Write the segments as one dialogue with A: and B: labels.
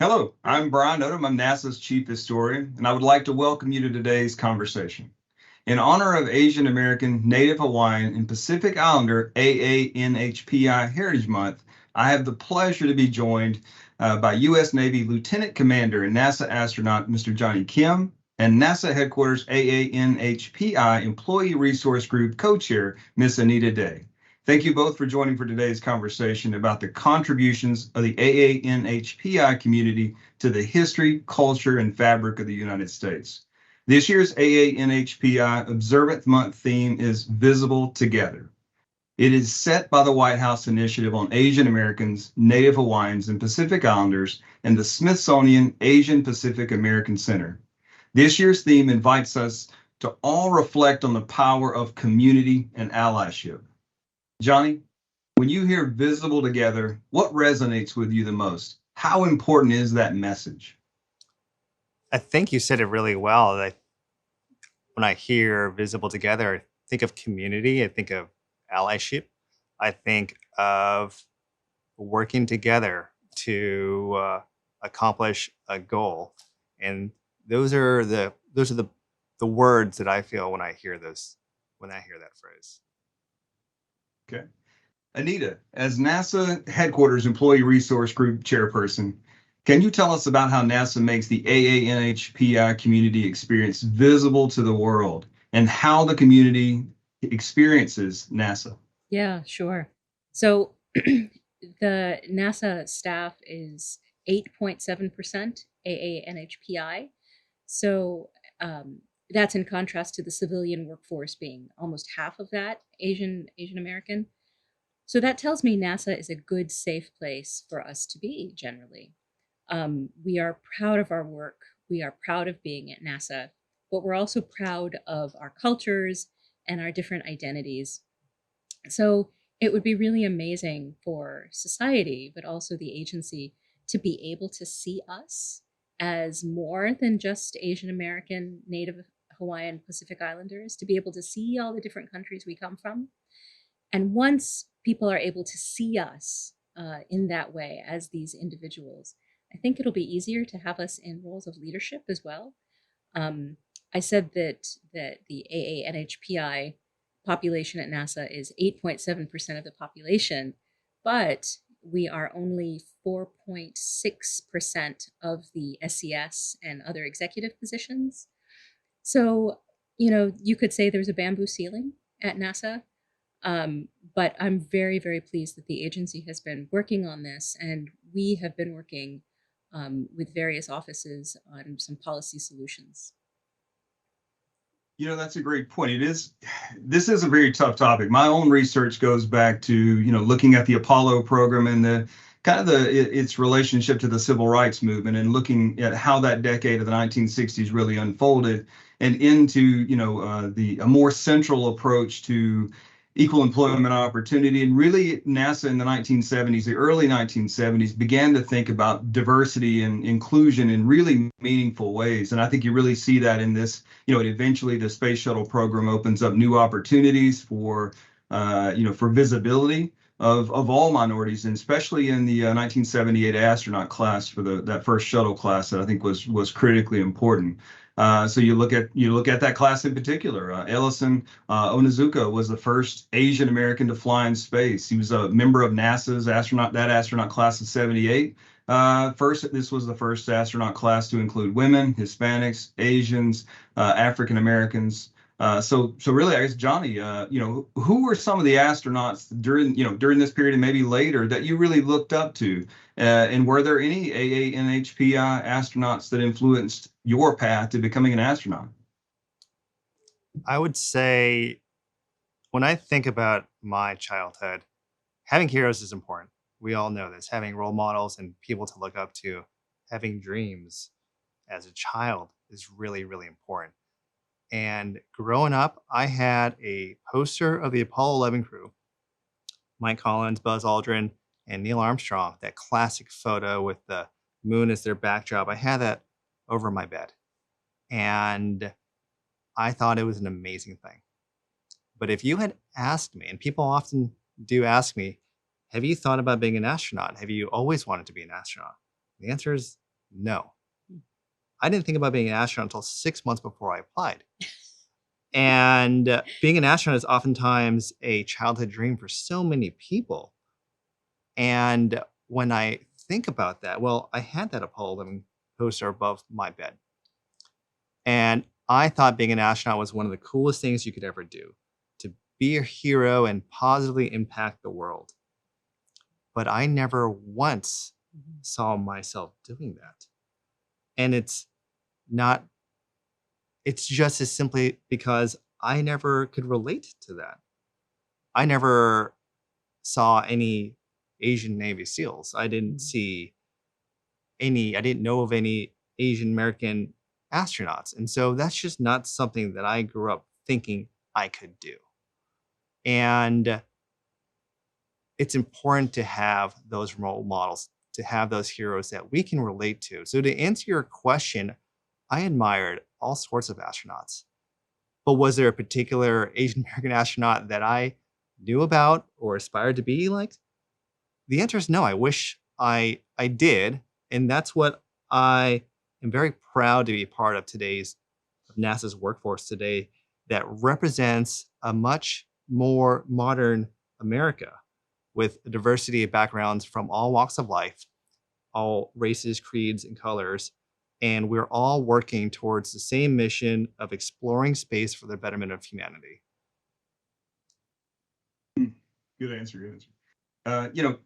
A: Hello, I'm Brian Odom. I'm NASA's chief historian, and I would like to welcome you to today's conversation. In honor of Asian American, Native Hawaiian, and Pacific Islander AANHPI Heritage Month, I have the pleasure to be joined by U.S. Navy Lieutenant Commander and NASA astronaut Mr. Johnny Kim and NASA Headquarters AANHPI Employee Resource Group co-chair Ms. Anita Day. Thank you both for joining for today's conversation about the contributions of the AANHPI community to the history, culture, and fabric of the United States. This year's AANHPI Observant Month theme is Visible Together. It is set by the White House Initiative on Asian Americans, Native Hawaiians, and Pacific Islanders and the Smithsonian Asian Pacific American Center. This year's theme invites us to all reflect on the power of community and allyship. Johnny, when you hear visible together, what resonates with you the most? How important is that message?
B: I think you said it really well. When I hear visible together, I think of community, I think of allyship, I think of working together to accomplish a goal. And those are the words that I feel when I hear that phrase.
A: Okay. Anita, as NASA Headquarters Employee Resource Group Chairperson, can you tell us about how NASA makes the AANHPI community experience visible to the world and how the community experiences NASA?
C: Yeah, sure. So the NASA staff is 8.7% AANHPI. So that's in contrast to the civilian workforce being almost half of that Asian American. So that tells me NASA is a good, safe place for us to be generally. We are proud of our work. We are proud of being at NASA, but we're also proud of our cultures and our different identities. So it would be really amazing for society, but also the agency, to be able to see us as more than just Asian American, Native Hawaiian, Pacific Islanders, to be able to see all the different countries we come from. And once people are able to see us in that way as these individuals, I think it'll be easier to have us in roles of leadership as well. I said that the AANHPI population at NASA is 8.7% of the population, but we are only 4.6% of the SES and other executive positions. So, you could say there's a bamboo ceiling at NASA, but I'm very, very pleased that the agency has been working on this, and we have been working with various offices on some policy solutions.
A: That's a great point. This is a very tough topic. My own research goes back to, looking at the Apollo program and its relationship to the civil rights movement and looking at how that decade of the 1960s really unfolded and into, a more central approach to equal employment opportunity. And really NASA in the 1970s, the early 1970s, began to think about diversity and inclusion in really meaningful ways. And I think you really see that in this, eventually the space shuttle program opens up new opportunities for visibility of all minorities, and especially in the 1978 astronaut class for that first shuttle class that I think was critically important. So you look at that class in particular. Ellison Onizuka was the first Asian American to fly in space. He was a member of NASA's astronaut class of '78. This was the first astronaut class to include women, Hispanics, Asians, African Americans. So really, I guess, Johnny, who were some of the astronauts during this period and maybe later that you really looked up to? And were there any AANHPI astronauts that influenced your path to becoming an astronaut?
B: I would say when I think about my childhood, having heroes is important. We all know this. Having role models and people to look up to, having dreams as a child is really, really important. And growing up, I had a poster of the Apollo 11 crew, Mike Collins, Buzz Aldrin, and Neil Armstrong, that classic photo with the moon as their backdrop. I had that over my bed. And I thought it was an amazing thing. But if you had asked me, and people often do ask me, have you thought about being an astronaut? Have you always wanted to be an astronaut? The answer is No. I didn't think about being an astronaut until 6 months before I applied. And being an astronaut is oftentimes a childhood dream for so many people. And when I think about that, well, I had that Apollo 11 poster above my bed. And I thought being an astronaut was one of the coolest things you could ever do, to be a hero and positively impact the world. But I never once saw myself doing that. And it's just as simply because I never could relate to that. I never saw any Asian Navy SEALs. I didn't know of any Asian American astronauts. And so that's just not something that I grew up thinking I could do. And it's important to have those role models, to have those heroes that we can relate to. So to answer your question, I admired all sorts of astronauts. But was there a particular Asian American astronaut that I knew about or aspired to be like? The answer is no. I wish I did. And that's what I am very proud to be part of NASA's workforce today, that represents a much more modern America with a diversity of backgrounds from all walks of life, all races, creeds, and colors. And we're all working towards the same mission of exploring space for the betterment of humanity.
A: Good answer. Good answer.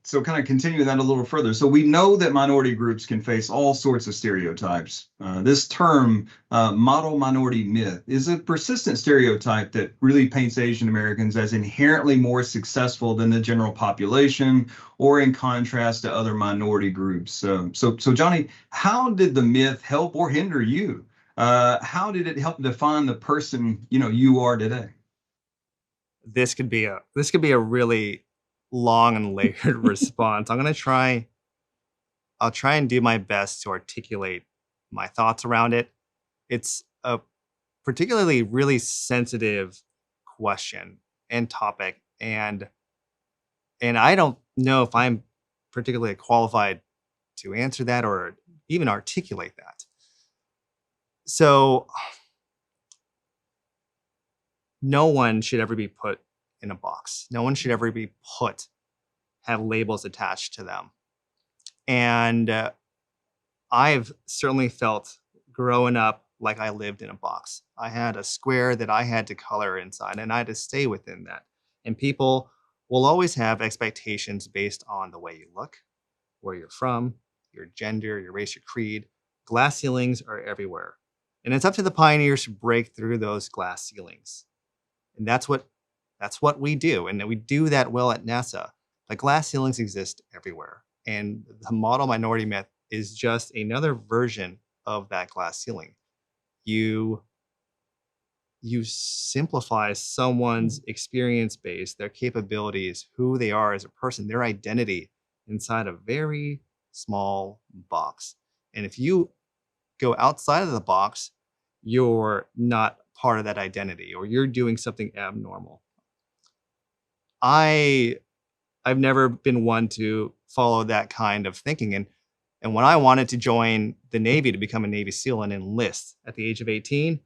A: So kind of continuing that a little further. So we know that minority groups can face all sorts of stereotypes. This term, model minority myth, is a persistent stereotype that really paints Asian Americans as inherently more successful than the general population, or in contrast to other minority groups. So Johnny, how did the myth help or hinder you? How did it help define the person you are today?
B: This could be a really long and layered response. I'll try and do my best to articulate my thoughts around it. It's a particularly really sensitive question and topic, and I don't know if I'm particularly qualified to answer that or even articulate that. So no one should ever be put in a box. No one should ever have labels attached to them. And I've certainly felt growing up like I lived in a box. I had a square that I had to color inside, and I had to stay within that. And people will always have expectations based on the way you look, where you're from, your gender, your race, your creed. Glass ceilings are everywhere. And it's up to the pioneers to break through those glass ceilings. And that's what we do. And we do that well at NASA. The glass ceilings exist everywhere. And the model minority myth is just another version of that glass ceiling. You simplify someone's experience base, their capabilities, who they are as a person, their identity inside a very small box. And if you go outside of the box, you're not part of that identity, or you're doing something abnormal. I've never been one to follow that kind of thinking. And when I wanted to join the Navy to become a Navy SEAL and enlist at the age of 18,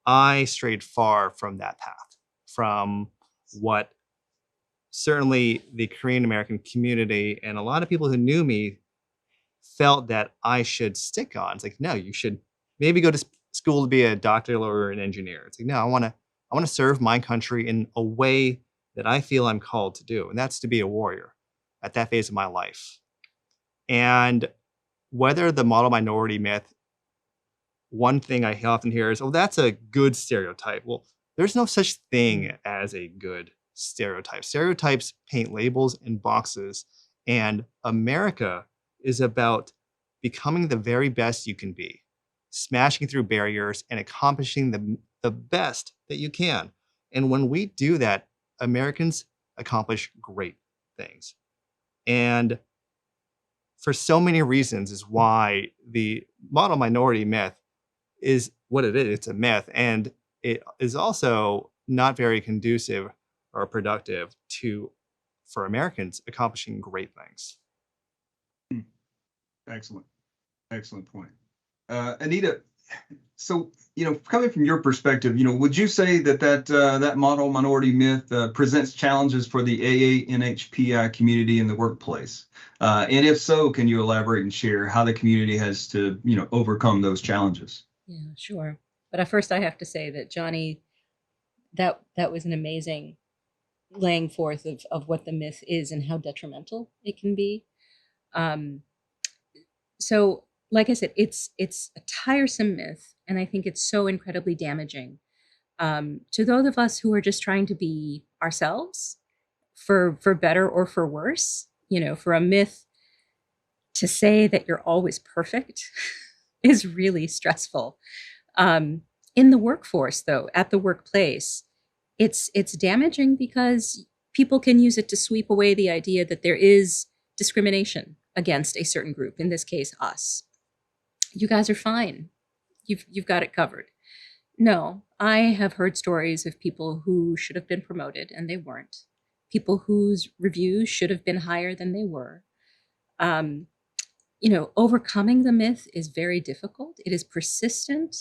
B: I strayed far from that path, from what certainly the Korean American community and a lot of people who knew me felt that I should stick on. It's like, no, you should maybe go to school to be a doctor or an engineer. It's like, no, I want to serve my country in a way that I feel I'm called to do, and that's to be a warrior at that phase of my life. And whether the model minority myth, one thing I often hear is, oh, that's a good stereotype. Well, there's no such thing as a good stereotype. Stereotypes paint labels and boxes, and America is about becoming the very best you can be, smashing through barriers and accomplishing the best that you can. And when we do that, Americans accomplish great things. And for so many reasons is why the model minority myth is what it is. It's a myth, and it is also not very conducive or productive for Americans accomplishing great things.
A: Excellent. Excellent point. Anita, so, coming from your perspective, would you say that model minority myth presents challenges for the AANHPI community in the workplace? And if so, can you elaborate and share how the community has to, overcome those challenges?
C: Yeah, sure. But at first, I have to say that Johnny, that was an amazing laying forth of what the myth is and how detrimental it can be. Um, so, like I said, it's a tiresome myth, and I think it's so incredibly damaging to those of us who are just trying to be ourselves for better or for worse. For a myth to say that you're always perfect is really stressful. In the workforce, though, at the workplace, it's damaging because people can use it to sweep away the idea that there is discrimination against a certain group, in this case us. You guys are fine. You've got it covered. No, I have heard stories of people who should have been promoted and they weren't. People whose reviews should have been higher than they were. Um, Overcoming the myth is very difficult. It is persistent.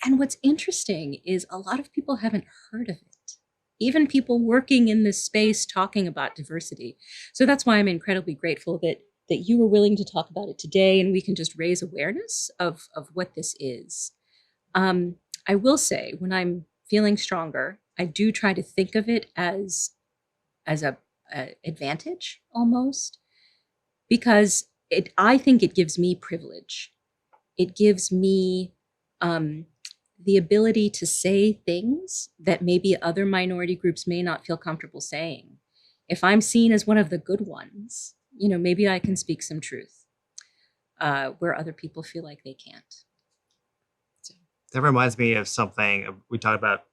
C: And what's interesting is a lot of people haven't heard of it, even people working in this space talking about diversity. So that's why I'm incredibly grateful that you were willing to talk about it today and we can just raise awareness of what this is. I will say, when I'm feeling stronger, I do try to think of it as a advantage almost, because I think it gives me privilege. It gives me the ability to say things that maybe other minority groups may not feel comfortable saying. If I'm seen as one of the good ones, maybe I can speak some truth where other people feel like they can't. So.
B: That reminds me of something we talked about: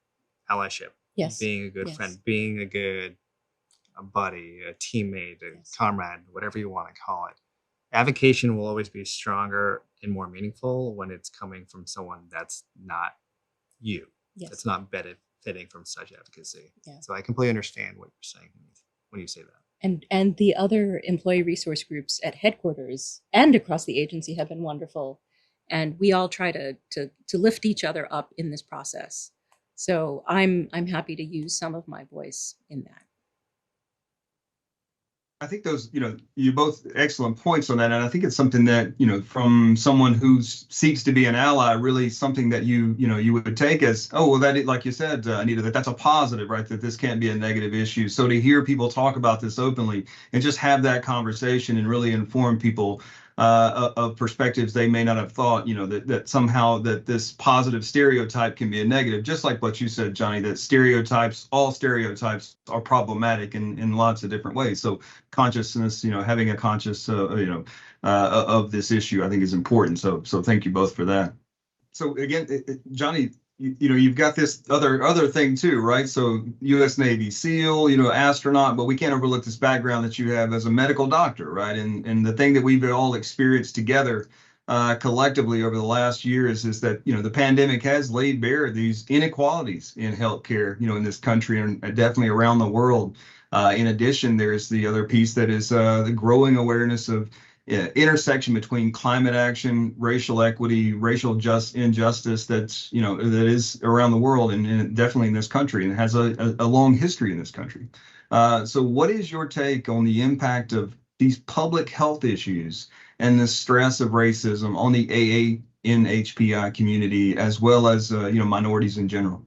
B: allyship.
C: Yes.
B: Being a good friend, being a buddy, a teammate, a comrade, whatever you want to call it. Advocation will always be stronger and more meaningful when it's coming from someone that's not you.
C: Yes.
B: That's not benefiting from such advocacy.
C: Yeah.
B: So I completely understand what you're saying when you say that.
C: And the other employee resource groups at headquarters and across the agency have been wonderful. And we all try to lift each other up in this process. So I'm happy to use some of my voice in that.
A: I think those, you both excellent points on that. And I think it's something that, from someone who seeks to be an ally, really something that you would take as, oh, well, that, like you said, Anita, that's a positive, right? That this can't be a negative issue. So to hear people talk about this openly and just have that conversation and really inform people of perspectives they may not have thought, that somehow that this positive stereotype can be a negative, just like what you said, Johnny, that all stereotypes are problematic in lots of different ways. So consciousness, having a conscious, of this issue, I think is important. So thank you both for that. So again, Johnny, you've got this other thing too, right? So U.S. Navy SEAL, astronaut, but we can't overlook this background that you have as a medical doctor, right? And the thing that we've all experienced together collectively over the last years is that, the pandemic has laid bare these inequalities in healthcare, in this country and definitely around the world. In addition, there's the other piece that is the growing awareness of intersection between climate action, racial equity, racial injustice that is around the world and definitely in this country and has a long history in this country. So what is your take on the impact of these public health issues and the stress of racism on the AANHPI community as well as minorities in general?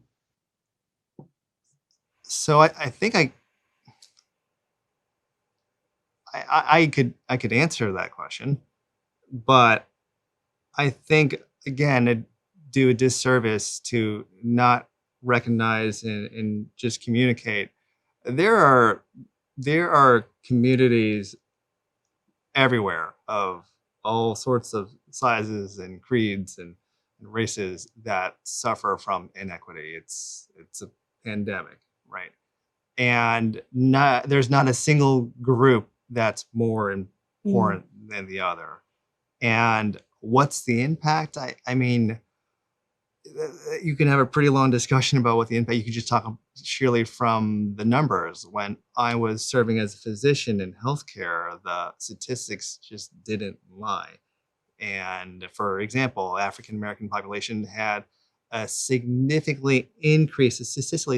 B: So I think I could answer that question, but I think again it'd do a disservice to not recognize and just communicate. There are communities everywhere of all sorts of sizes and creeds and races that suffer from inequity. It's a pandemic, right? And there's not a single group that's more important than the other. And what's the impact? I mean, you can have a pretty long discussion about what the impact. You could just talk sheerly from the numbers. When I was serving as a physician in healthcare, the statistics just didn't lie. And for example, African American population had a statistically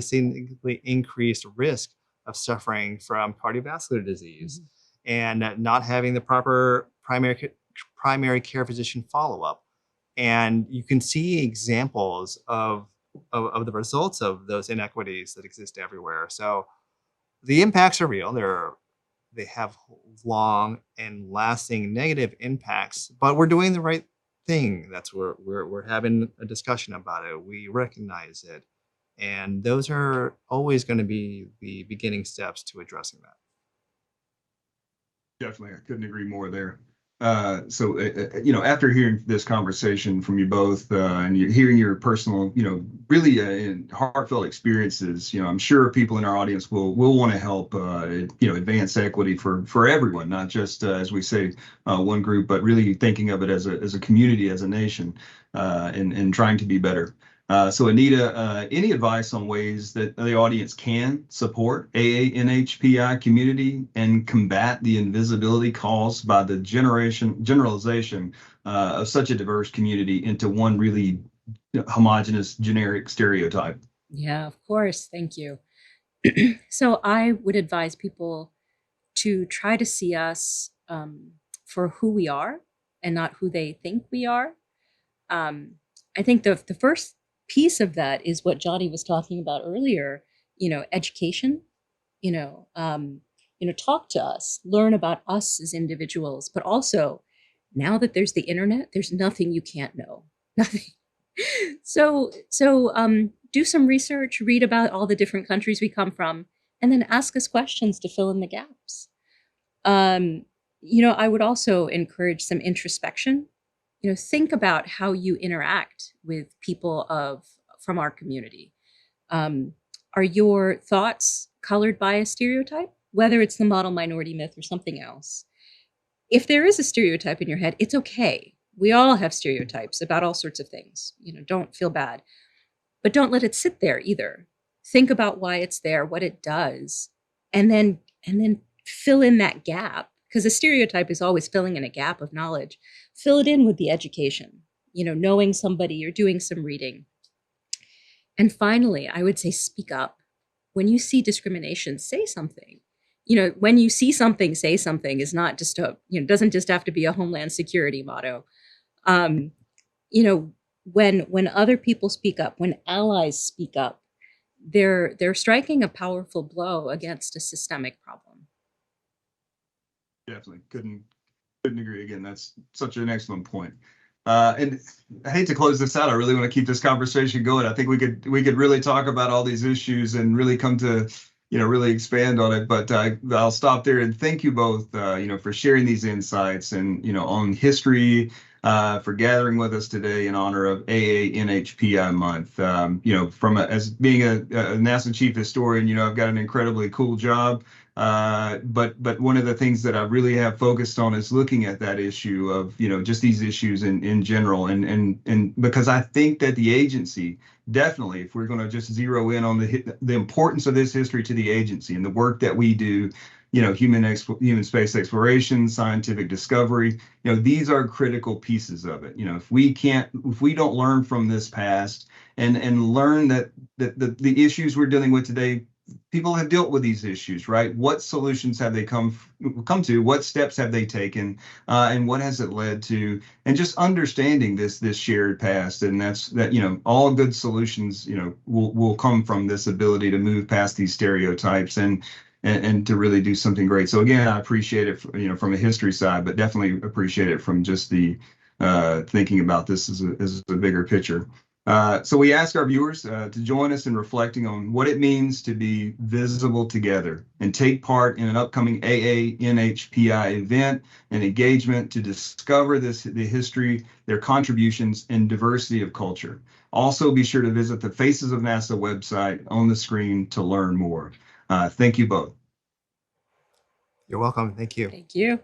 B: significantly increased risk of suffering from cardiovascular disease and not having the proper primary care physician follow-up. And you can see examples of the results of those inequities that exist everywhere. So the impacts are real. They have long and lasting negative impacts, but we're doing the right thing. That's where we're having a discussion about it. We recognize it. And those are always going to be the beginning steps to addressing that.
A: Definitely, I couldn't agree more there. After hearing this conversation from you both and you're hearing your personal, really heartfelt experiences, I'm sure people in our audience will want to help, advance equity for everyone, not just as we say one group, but really thinking of it as a community, as a nation, and trying to be better. So Anita, any advice on ways that the audience can support AANHPI community and combat the invisibility caused by the generalization of such a diverse community into one really homogenous, generic stereotype?
C: Yeah, of course. Thank you. So I would advise people to try to see us for who we are and not who they think we are. I think the first piece of that is what Johnny was talking about earlier, education, talk to us, learn about us as individuals, but also now that there's the internet, there's nothing you can't know, nothing. So do some research, read about all the different countries we come from, and then ask us questions to fill in the gaps. I would also encourage some introspection. Think about how you interact with people from our community. Are your thoughts colored by a stereotype, whether it's the model minority myth or something else? If there is a stereotype in your head, it's okay. We all have stereotypes about all sorts of things. Don't feel bad, but don't let it sit there either. Think about why it's there, what it does, and then fill in that gap, because a stereotype is always filling in a gap of knowledge. Fill it in with the education, knowing somebody or doing some reading. And finally, I would say speak up. When you see discrimination, say something. When you see something, say something is not just doesn't just have to be a Homeland Security motto. When other people speak up, when allies speak up, they're striking a powerful blow against a systemic problem.
A: Definitely couldn't agree again. That's such an excellent point. And I hate to close this out. I really want to keep this conversation going. I think we could really talk about all these issues and really come to, really expand on it. But I'll stop there and thank you both, for sharing these insights and, on history, for gathering with us today in honor of AANHPI month. As being a NASA chief historian, I've got an incredibly cool job. But one of the things that I really have focused on is looking at that issue of, just these issues in general. And because I think that the agency, definitely, if we're going to just zero in on the importance of this history to the agency and the work that we do, human space exploration, scientific discovery, these are critical pieces of it. If we don't learn from this past and learn that the issues we're dealing with today, people have dealt with these issues, right? What solutions have they come to? What steps have they taken? And what has it led to? And just understanding this shared past, and that all good solutions, will come from this ability to move past these stereotypes and to really do something great. So again, I appreciate it, from a history side, but definitely appreciate it from just the thinking about this as a bigger picture. So we ask our viewers to join us in reflecting on what it means to be visible together and take part in an upcoming AANHPI event and engagement to discover the history, their contributions, and diversity of culture. Also, be sure to visit the Faces of NASA website on the screen to learn more. Thank you both.
B: You're welcome. Thank you.
C: Thank you.